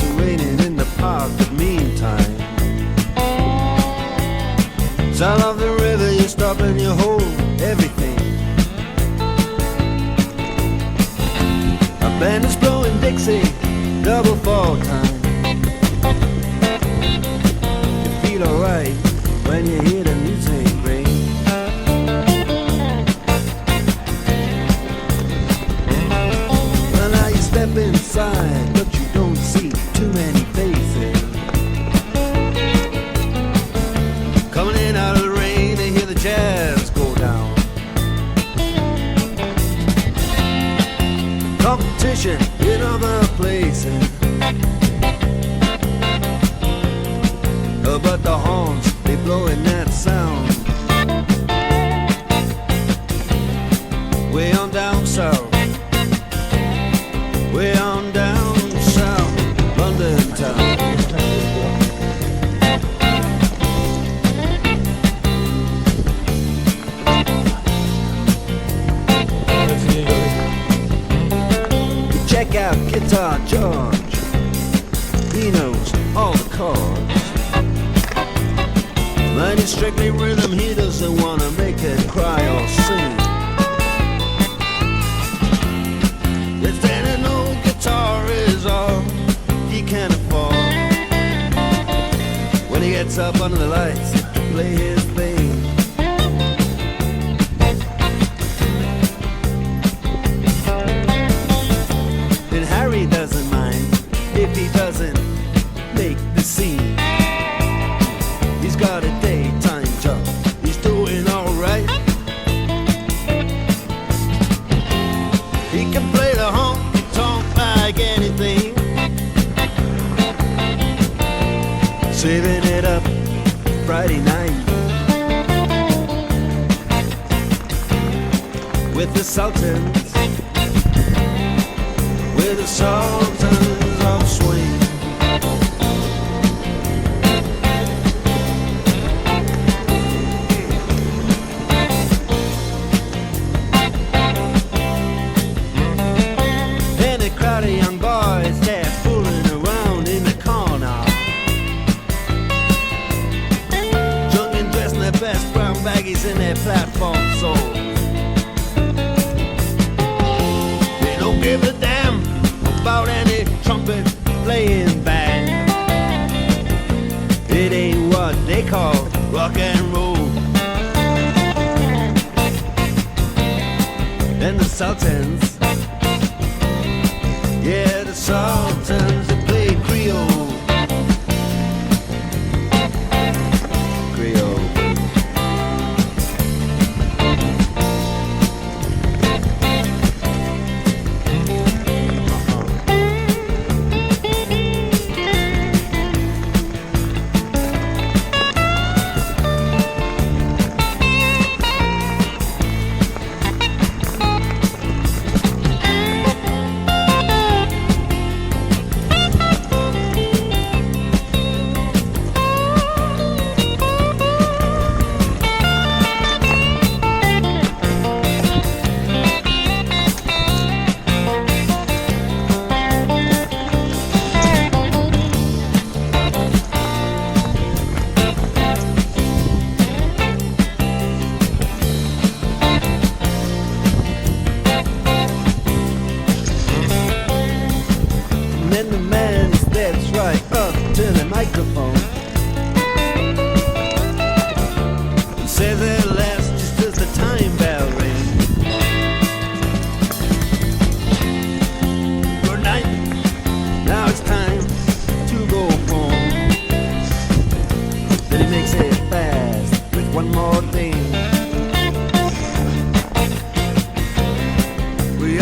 starts raining in the park, but meantime, sound of the river, you stop and you hold everything. A band is blowing Dixie, double fall time. You feel alright when you hear the music ring. Well, now you step inside, but you don't see too many faces. Coming in out of the rain, they hear the jazz go down. Competition in other places, but the horns, they blowing that sound. Way on down south, way on down south, London town. Check out Guitar George, he knows all the chords. When it's strictly rhythm, he doesn't want to make it cry or sing. If then an old guitar is all he can afford, when he gets up under the lights to play his thing. And Harry doesn't mind if he doesn't make the scene. He's got a daytime job, he's doing alright. He can play the honky-tonk like anything, saving it up Friday night with the Sultans, with the Sultans of Swing. Young boys, they're fooling around in the corner, drunk and dressed in their best brown baggies in their platform soles. They don't give a damn about any trumpet playing band. It ain't what they call rock and roll. And the Sultans, yeah, the Sultans, they play Creole. Creole.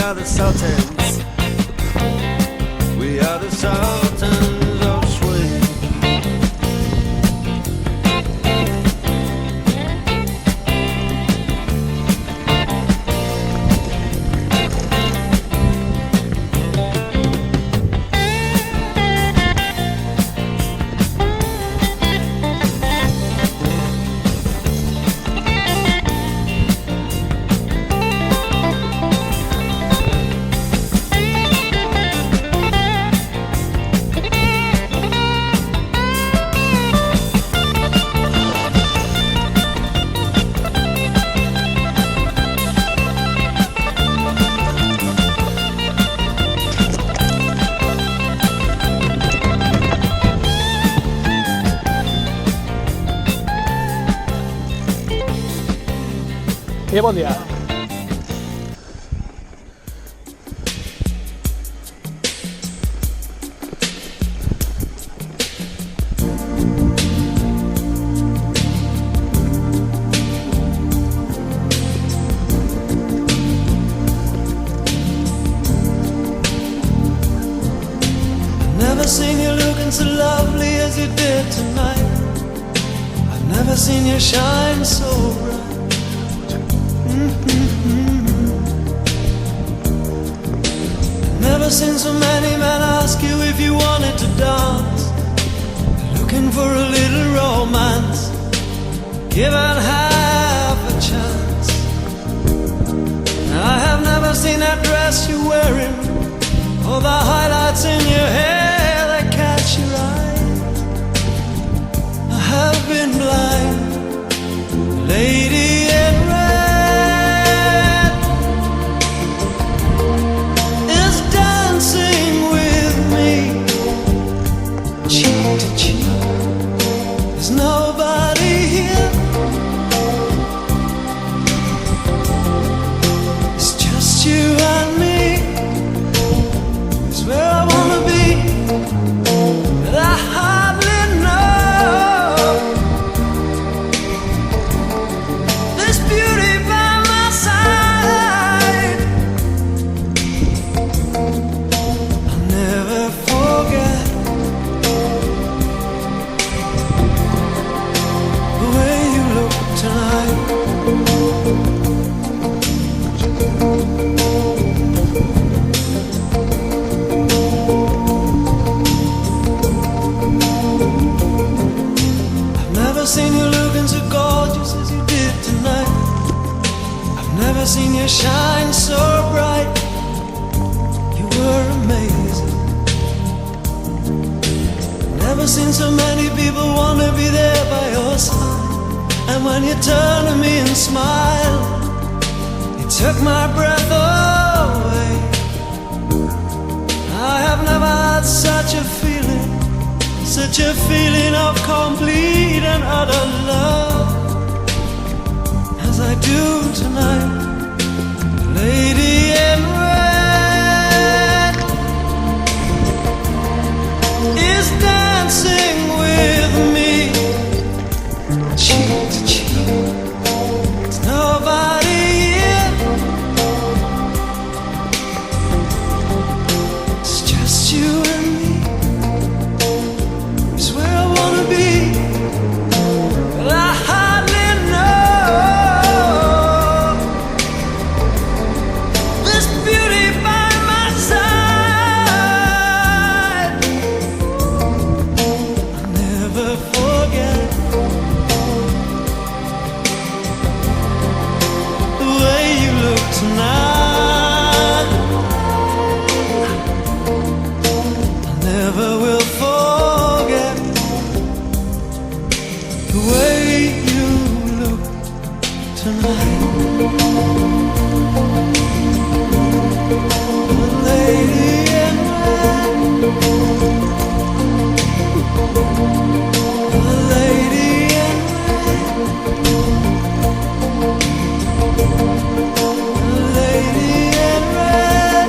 are the Sultans. We are the Sultans of Swing. E bom dia. Seen you looking so lovely as you did tonight. I've never seen you shine so bright. I've never seen so many men ask you if you wanted to dance, looking for a little romance, given half a chance. I have never seen that dress you're wearing, or the highlights in your hair that catch your eye. I have been blind, lady in red is dancing with me, cheek to cheek. There's nobody here, it's just you and me. It's where I wanna be, but I hardly know this beauty by my side. I'll never forget the way you look tonight. Seen you looking so gorgeous as you did tonight. I've never seen you shine so bright. You were amazing. Never seen so many people wanna be there by your side. And when you turned to me and smiled, it took my breath away. I have never had such a feeling, such a feeling of complete and utter love as I do tonight. Lady in red is dancing with me, cheek to cheek. There's nobody here, it's just you and me. It's where I wanna be, but I hardly know this beauty by my side. I'll never forget the way you look tonight. I never will forget the way you look tonight. The lady in red, the lady in red, the lady in red.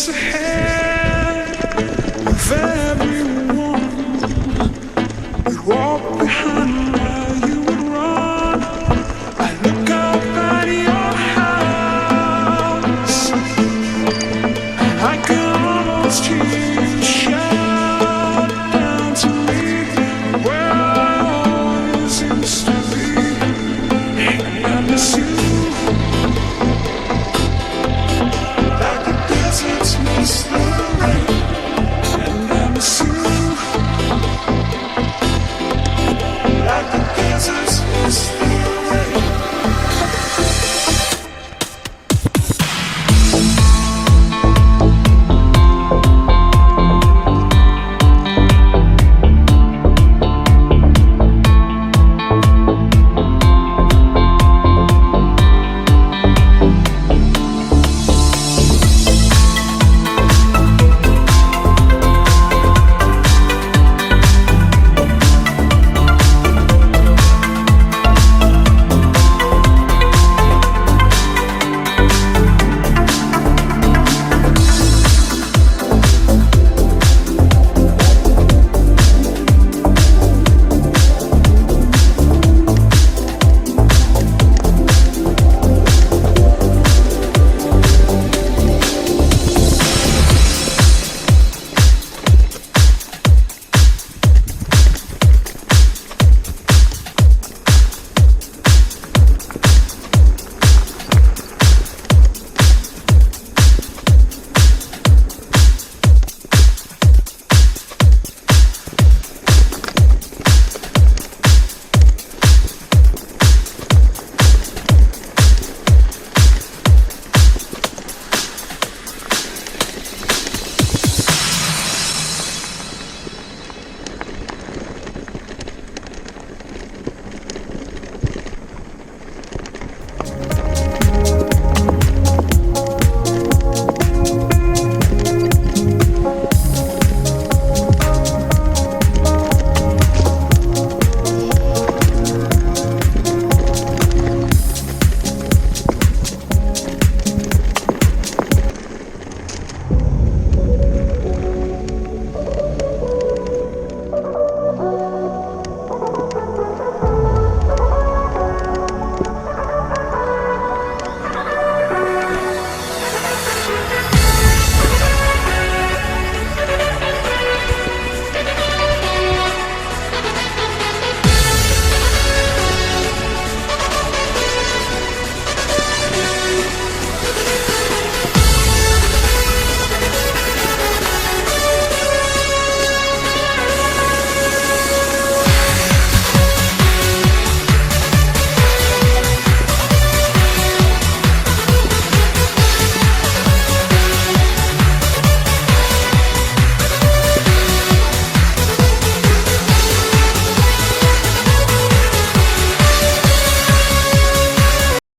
ahead of everyone. We walk